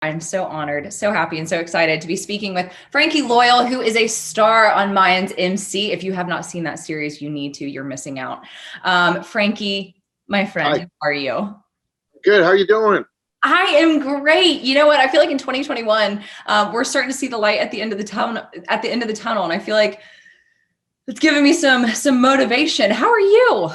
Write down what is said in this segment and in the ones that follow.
I'm so honored, so happy, and so excited to be speaking with Frankie Loyal, who is a star on Mayans MC. If you have not seen that series, you need to. You're missing out. Frankie, my friend, Hi. how are you? Good. How are you doing? I am great. You know what? I feel like in 2021, we're starting to see the light at the end of the tunnel. At the end of the tunnel, and I feel like it's giving me some motivation. How are you?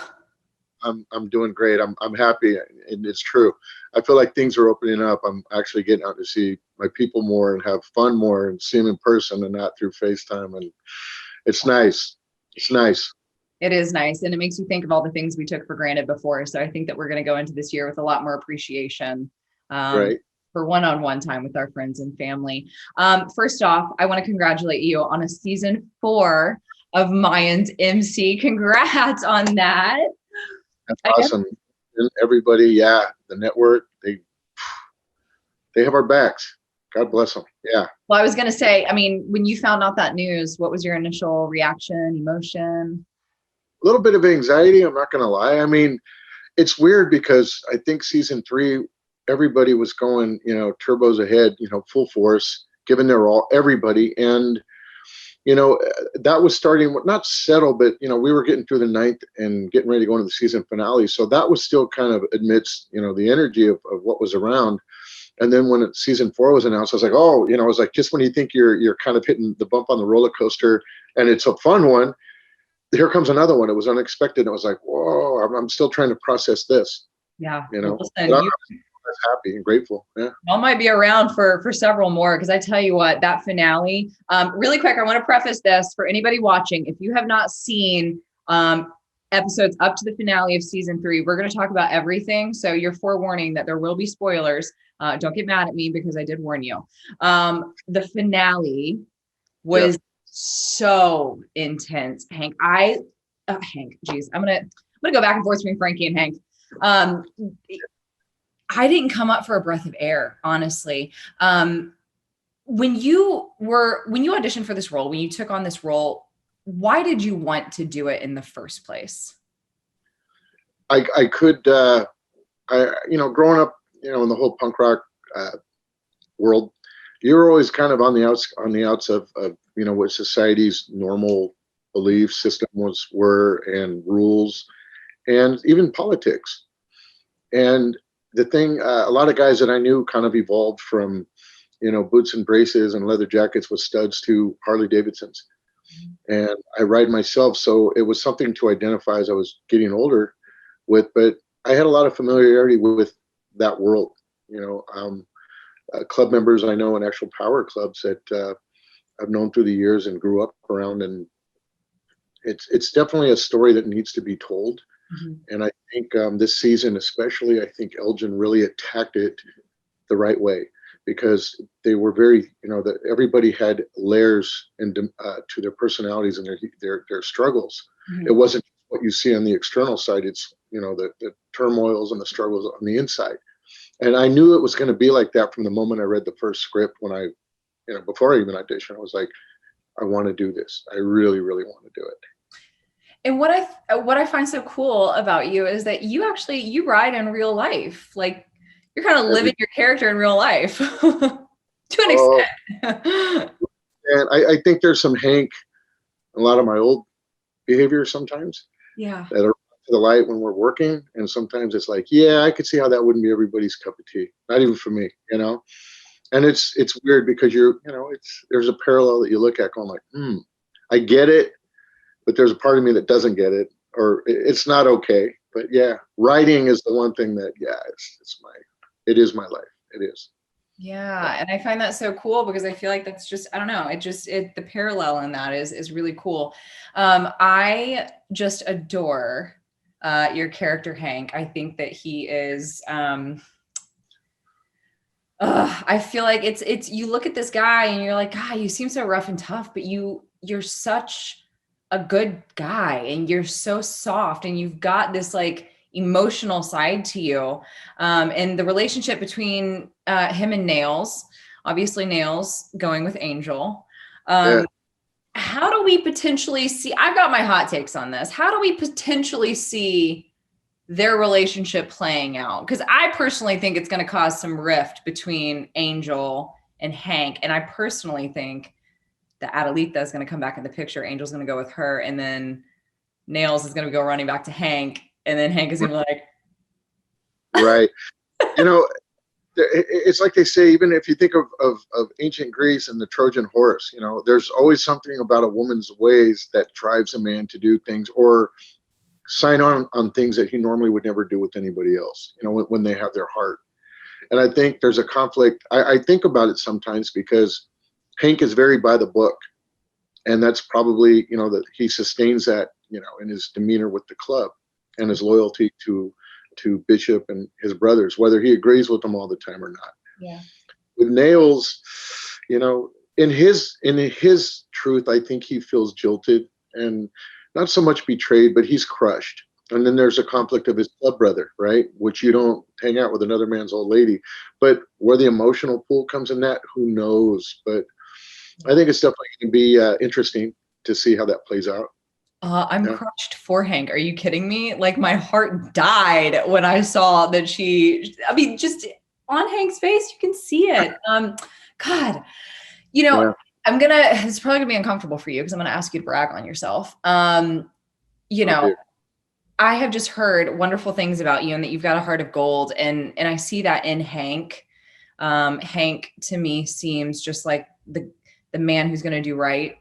I'm doing great. I'm happy, and it's true. I feel like things are opening up. I'm actually getting out to see my people more and have fun more and see them in person and not through FaceTime. And it's nice. It's nice. It is nice, and it makes you think of all the things we took for granted before. So I think that we're going to go into this year with a lot more appreciation Right. for one-on-one time with our friends and family. First off, I want to congratulate you on a season 4 of Mayans MC. Congrats on that. That's awesome. And everybody, yeah, the network, they have our backs. God bless them. Yeah. Well, I was going to say, I mean, when you found out that news, what was your initial reaction, emotion? A little bit of anxiety, I'm not going to lie. I mean, it's weird because I think season 3, everybody was going, turbos ahead, full force, giving their all, everybody. And, that was starting, not settle, but, we were getting through the 9th and getting ready to go into the season finale. So that was still kind of amidst, the energy of what was around. And then when season 4 was announced, I was like, oh, I was like, just when you think you're kind of hitting the bump on the roller coaster and it's a fun one, here comes another one. It was unexpected. I was like, whoa, I'm still trying to process this. Yeah. Listen, I'm happy and grateful. Yeah. I might be around for several more, because I tell you what, that finale, really quick, I want to preface this for anybody watching. If you have not seen episodes up to the finale of season 3, we're going to talk about everything. So you're forewarning that there will be spoilers. Don't get mad at me because I did warn you. The finale was so intense, Hank. Hank, geez, I'm gonna go back and forth between Frankie and Hank. I didn't come up for a breath of air, honestly. When you auditioned for this role, when you took on this role, why did you want to do it in the first place? I could, growing up, in the whole punk rock world, you were always kind of on the outs of what society's normal belief system were and rules and even politics. And the thing, a lot of guys that I knew kind of evolved from, boots and braces and leather jackets with studs to Harley Davidsons. And I ride myself. So it was something to identify as I was getting older with, but I had a lot of familiarity with that world, club members I know in actual power clubs that I've known through the years and grew up around. And it's definitely a story that needs to be told. And I think this season, especially, I think 𝐒𝐿𝐵 really attacked it the right way, because they were very, that everybody had layers and to their personalities and their struggles. It wasn't what you see on the external side. It's, the turmoils and the struggles on the inside. And I knew it was going to be like that from the moment I read the first script. When I, before I even auditioned, I was like, I want to do this. I really, really want to do it. And what I find so cool about you is that you ride in real life. Like, you're kind of living your character in real life to an extent. And I think there's some Hank, a lot of my old behavior sometimes. Yeah. That are to the light when we're working. And sometimes it's like, yeah, I could see how that wouldn't be everybody's cup of tea. Not even for me, And it's weird because there's a parallel that you look at going like, I get it. But there's a part of me that doesn't get it, or it's not okay. But yeah, writing is the one thing that, it is my life. It is. Yeah. And I find that so cool, because I feel like that's just, I don't know, the parallel in that is really cool. I just adore your character, Hank. I think that he is, I feel like it's, you look at this guy and you're like, God, you seem so rough and tough, but you're such a good guy, and you're so soft, and you've got this like emotional side to you. And the relationship between him and Nails, obviously Nails going with Angel. How do we potentially see, I've got my hot takes on this. How do we potentially see their relationship playing out? Because I personally think it's going to cause some rift between Angel and Hank. And I personally think that Adelita is going to come back in the picture. Angel's going to go with her. And then Nails is going to go running back to Hank. And then Hank is going to be like. Right. You know, it's like they say, even if you think of ancient Greece and the Trojan horse, you know, there's always something about a woman's ways that drives a man to do things or sign on things that he normally would never do with anybody else, you know, when they have their heart. And I think there's a conflict. I think about it sometimes because Hank is very by the book. And that's probably, you know, that he sustains that, you know, in his demeanor with the club and his loyalty to Bishop and his brothers, whether he agrees with them all the time or not. Yeah. With Nails, you know, in his truth, I think he feels jilted and not so much betrayed, but he's crushed. And then there's a conflict of his club brother, right? Which you don't hang out with another man's old lady. But where the emotional pull comes in that, who knows? But I think it's definitely going to be interesting to see how that plays out. I'm crushed for Hank. Are you kidding me? Like my heart died when I saw that just on Hank's face, you can see it. God, you know, it's probably gonna be uncomfortable for you because I'm going to ask you to brag on yourself. You know, I have just heard wonderful things about you and that you've got a heart of gold. And I see that in Hank. Hank to me seems just like the man who's going to do right.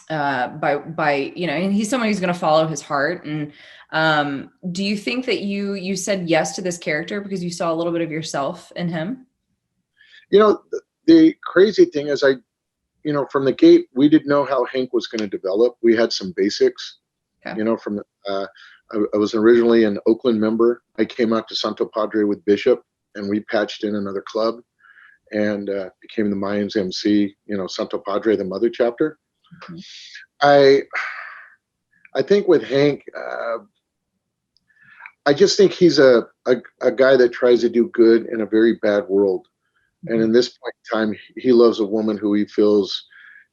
By you know, and he's someone who's going to follow his heart. And do you think that you said yes to this character because you saw a little bit of yourself in him? You know, the crazy thing is you know, from the gate, we didn't know how Hank was going to develop. We had some basics, you know, from I was originally an Oakland member. I came out to Santo Padre with Bishop and we patched in another club and became the Mayans MC, you know, Santo Padre, the mother chapter. Mm-hmm. I think with Hank, I just think he's a guy that tries to do good in a very bad world. Mm-hmm. And in this point in time, he loves a woman who he feels,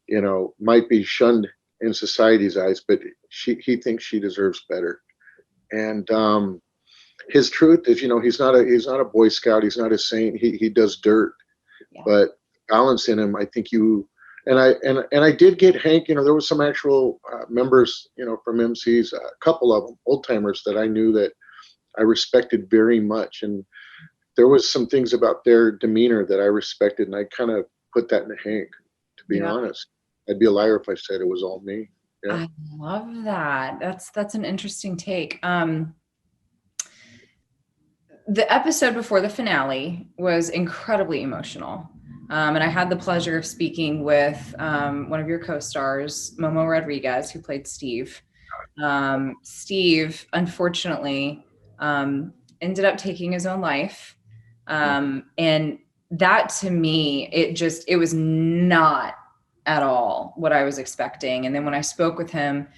you know, might be shunned in society's eyes, but he thinks she deserves better. And his truth is, you know, he's not a Boy Scout. He's not a saint. He does dirt, but balance in him. I think and I did get Hank, you know, there was some actual members, you know, from MCs, a couple of them, old timers that I knew that I respected very much. And there was some things about their demeanor that I respected. And I kind of put that in Hank, to be honest. I'd be a liar if I said it was all me. Yeah. I love that. That's an interesting take. The episode before the finale was incredibly emotional. And I had the pleasure of speaking with one of your co-stars, Momo Rodriguez, who played Steve. Steve, unfortunately, ended up taking his own life. And that to me, it was not at all what I was expecting. And then when I spoke with him,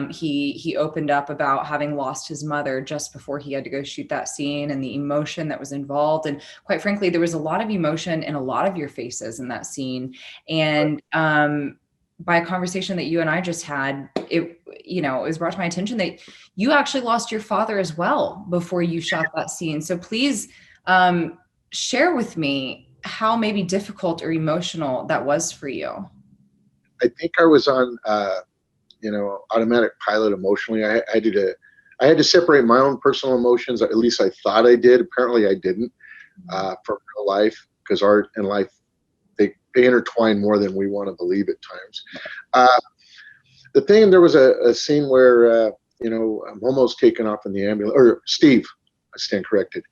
he opened up about having lost his mother just before he had to go shoot that scene and the emotion that was involved. And quite frankly, there was a lot of emotion in a lot of your faces in that scene. And by a conversation that you and I just had, it was brought to my attention that you actually lost your father as well before you shot that scene. So please share with me how maybe difficult or emotional that was for you. I think I was on, automatic pilot emotionally. I had to separate my own personal emotions. At least I thought I did. Apparently I didn't, from real life, because art and life, they intertwine more than we want to believe at times. There was a scene where, Momo's taken off in the ambulance, or Steve, I stand corrected.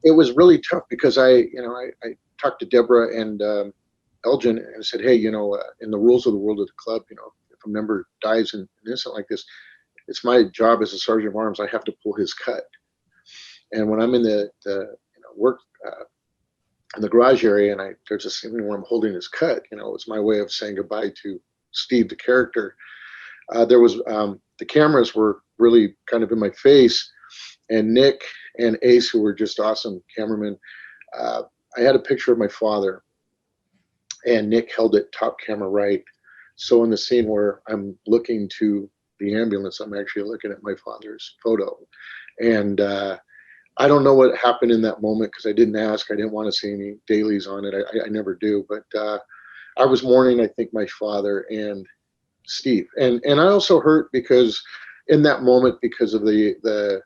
It was really tough because I talked to Deborah and Elgin and said, hey, in the rules of the world of the club, if a member dies in an incident like this, it's my job as a sergeant of arms. I have to pull his cut. And when I'm in the work in the garage area and there's a scene where I'm holding his cut, it's my way of saying goodbye to Steve, the character. There was the cameras were really kind of in my face, and Nick and Ace, who were just awesome cameramen. I had a picture of my father, and Nick held it top camera right. So in the scene where I'm looking to the ambulance, I'm actually looking at my father's photo. And I don't know what happened in that moment because I didn't ask. I didn't want to see any dailies on it. I never do. But I was mourning, I think, my father and Steve. And I also hurt because in that moment, because of the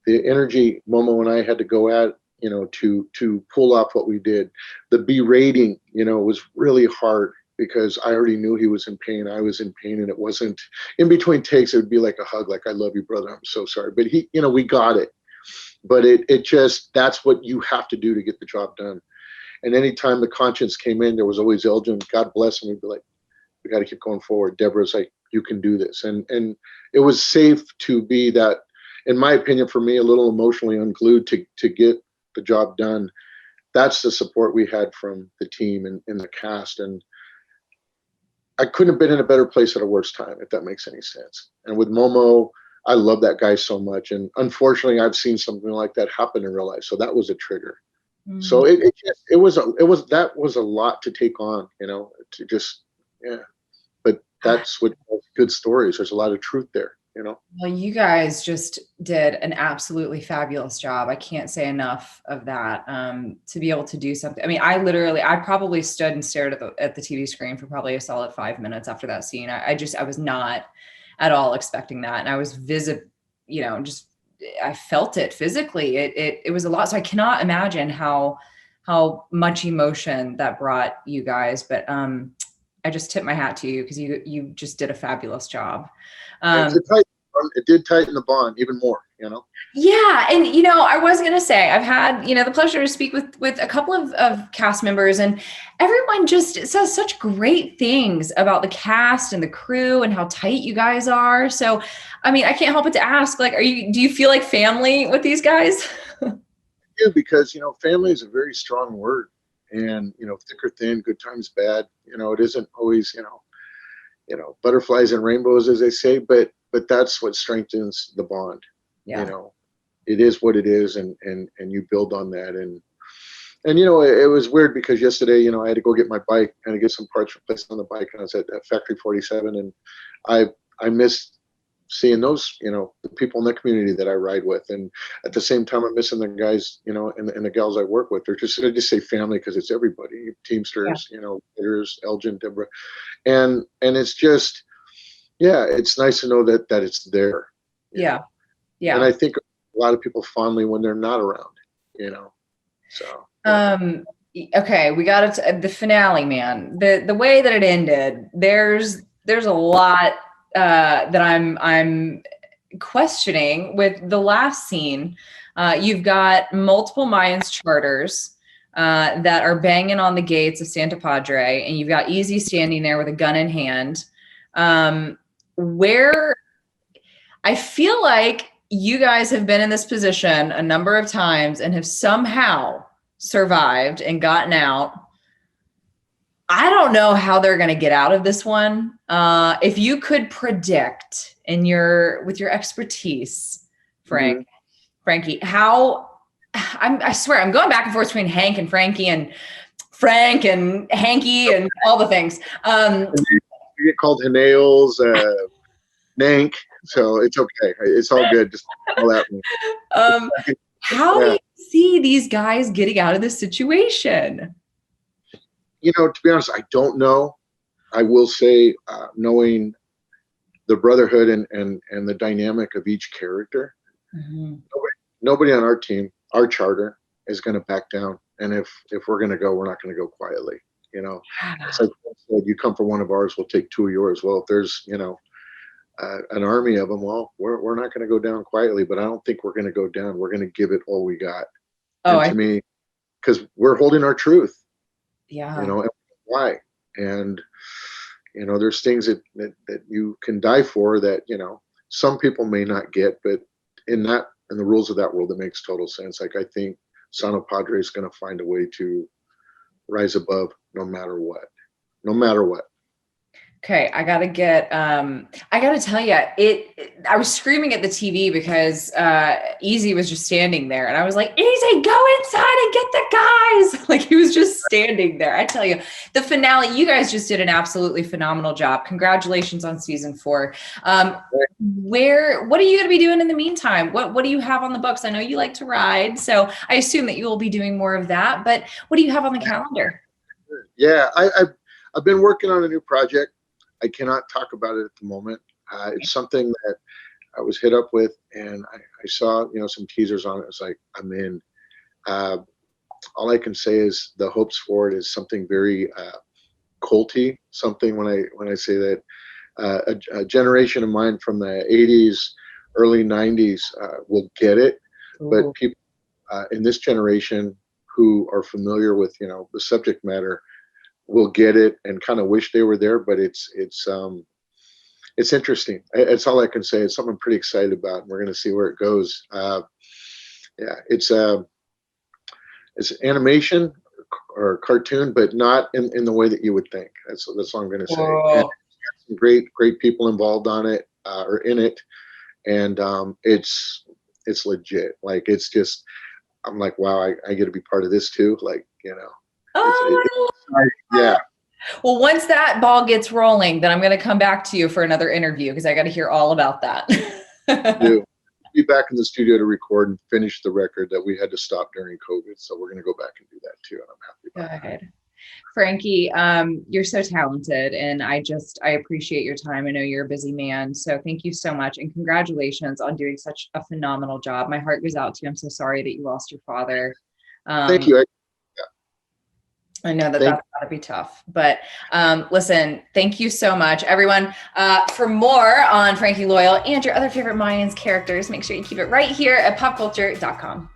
energy moment when I had to go at, to pull off what we did, the berating, was really hard because I already knew he was in pain. I was in pain, and it wasn't in between takes. It would be like a hug, like, I love you, brother. I'm so sorry. But he, we got it. But it just, that's what you have to do to get the job done. And anytime the conscience came in, there was always Elgin, God bless him. We'd be like, we got to keep going forward. Deborah's like, you can do this. And it was safe to be that, in my opinion, for me, a little emotionally unglued to get the job done. That's the support we had from the team and the cast. And I couldn't have been in a better place at a worse time, if that makes any sense. And with Momo, I love that guy so much. And unfortunately, I've seen something like that happen in real life. So that was a trigger. Mm-hmm. So that was a lot to take on, to just, yeah. But that's what good stories. There's a lot of truth there, Well, you guys just did an absolutely fabulous job. I can't say enough of that. To be able to do something. I mean, I probably stood and stared at the TV screen for probably a solid 5 minutes after that scene. I was not at all expecting that. And I was I felt it physically. It was a lot. So I cannot imagine how much emotion that brought you guys. But I just tip my hat to you because you just did a fabulous job. It did tighten the bond even more, Yeah. And, I was going to say, I've had, the pleasure to speak with a couple of cast members, and everyone just says such great things about the cast and the crew and how tight you guys are. So, I mean, I can't help but to ask, like, do you feel like family with these guys? I do, because, family is a very strong word, and, thick or thin, good times, bad, it isn't always, butterflies and rainbows, as they say, but that's what strengthens the bond. Yeah. It is what it is, and you build on that. And it was weird because yesterday, I had to go get my bike and get some parts replaced on the bike, and I was at Factory 47, and I missed seeing those, the people in the community that I ride with. And at the same time, I'm missing the guys, and the gals I work with. I just say family because it's everybody, Teamsters, leaders, Elgin, Deborah. And it's just, yeah, it's nice to know that it's there. Yeah. Yeah. And I think a lot of people fondly when they're not around, so. Okay. We got the finale, man, the way that it ended, there's a lot, that I'm questioning with the last scene. You've got multiple Mayans charters, that are banging on the gates of Santa Padre, and you've got 𝐒𝐶 standing there with a gun in hand. Where I feel like you guys have been in this position a number of times and have somehow survived and gotten out. I don't know how they're going to get out of this one. If you could predict with your expertise, Frankie, I swear I'm going back and forth between Hank and Frankie and Frank and Hanky and all the things. You get called Hanails, Nank, so it's okay. It's all good. Just call that one. How do you see these guys getting out of this situation? To be honest, I don't know. I will say, knowing the brotherhood and the dynamic of each character, nobody on our team, our charter, is going to back down. And if we're going to go, we're not going to go quietly. It's like I said, you come for one of ours, we'll take two of yours. Well, if there's an army of them, well, we're not going to go down quietly. But I don't think we're going to go down. We're going to give it all we got. To me, because we're holding our truth. Yeah. And why? And there's things that you can die for that some people may not get, but in the rules of that world, it makes total sense. Like, I think Santa Padre is going to find a way to rise above no matter what. Okay, I gotta tell you, I was screaming at the TV because 𝐒𝐶 was just standing there, and I was like, 𝐒𝐶, go inside and get the guy. guys, like he was just standing there. I tell you, the finale, you guys just did an absolutely phenomenal job. Congratulations on season 4. What are you going to be doing in the meantime? What do you have on the books? I know you like to ride, so I assume that you will be doing more of that, but what do you have on the calendar? Yeah, I've been working on a new project. I cannot talk about it at the moment. It's something that I was hit up with, and I saw, some teasers on it. I was like, I'm in. All I can say is the hopes for it is something very culty. Something when I say that a generation of mine from the 80s, early 90s will get it, but people in this generation who are familiar with the subject matter will get it and kind of wish they were there. But it's interesting. It's all I can say. It's something I'm pretty excited about, and we're going to see where it goes. Yeah, it's animation or cartoon, but not in the way that you would think. That's all I'm going to say. And some great people involved on it or in it, and it's legit. Like it's just, I'm like, wow, I get to be part of this too. Like yeah. Well, once that ball gets rolling, then I'm going to come back to you for another interview because I got to hear all about that. Be back in the studio to record and finish the record that we had to stop during COVID. So we're going to go back and do that too. And I'm happy about that. Frankie, you're so talented, and I appreciate your time. I know you're a busy man, so thank you so much, and congratulations on doing such a phenomenal job. My heart goes out to you. I'm so sorry that you lost your father. Thank you. I know that's got to be tough, but listen, thank you so much, everyone. For more on Frankie Loyal and your other favorite Mayans characters, make sure you keep it right here at popculture.com.